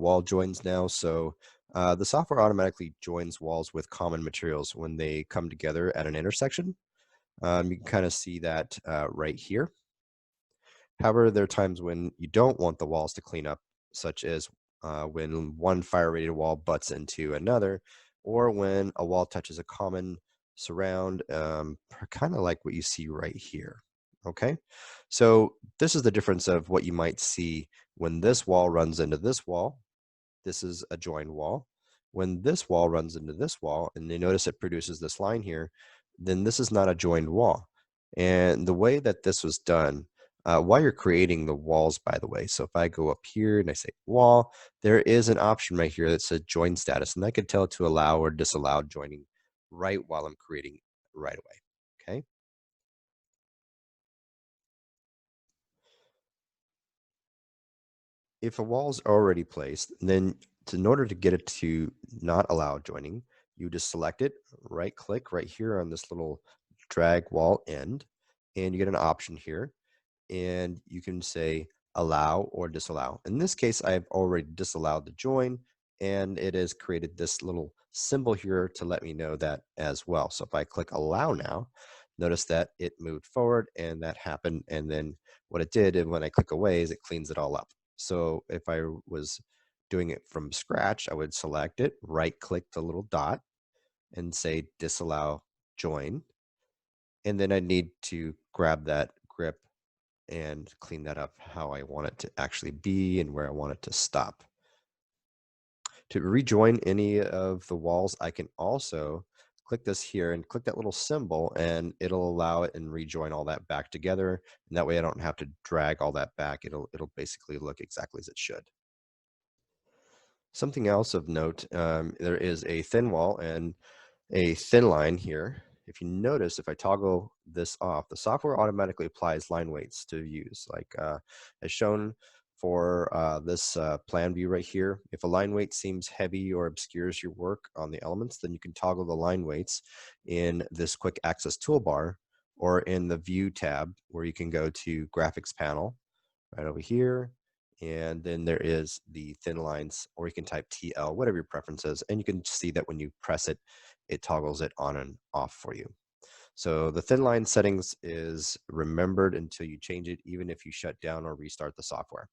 wall joins now. So the software automatically joins walls with common materials when they come together at an intersection. You can kind of see that right here. However, there are times when you don't want the walls to clean up, such as when one fire-rated wall butts into another, or when a wall touches a common surround, kind of like what you see right here. Okay, so this is the difference of what you might see when this wall runs into this wall. This is a joined wall. When this wall runs into this wall, and you notice it produces this line here, then this is not a joined wall. And the way that this was done, while you're creating the walls, by the way, so if I go up here and I say wall, there is an option right here that says join status, and I could tell it to allow or disallow joining right while I'm creating right away. Okay. If a wall is already placed, then in order to get it to not allow joining, you just select it, right click right here on this little drag wall end, and you get an option here, and you can say allow or disallow. In this case, I've already disallowed the join, and it has created this little symbol here to let me know that as well. So if I click allow now, notice that it moved forward and that happened. And then what it did, and when I click away, is it cleans it all up. So if I was doing it from scratch, I would select it, right click the little dot and say disallow join. And then I need to grab that grip and clean that up how I want it to actually be and where I want it to stop. To rejoin any of the walls, I can also click this here and click that little symbol, and it'll allow it and rejoin all that back together. And that way I don't have to drag all that back. It'll basically look exactly as it should. Something else of note, there is a thin wall and a thin line here. If you notice, if I toggle this off, the software automatically applies line weights to views, like as shown for this plan view right here. If a line weight seems heavy or obscures your work on the elements, then you can toggle the line weights in this quick access toolbar or in the view tab, where you can go to graphics panel right over here. And then there is the thin lines, or you can type TL, whatever your preference is. And you can see that when you press it, it toggles it on and off for you. So the thin line settings is remembered until you change it, even if you shut down or restart the software.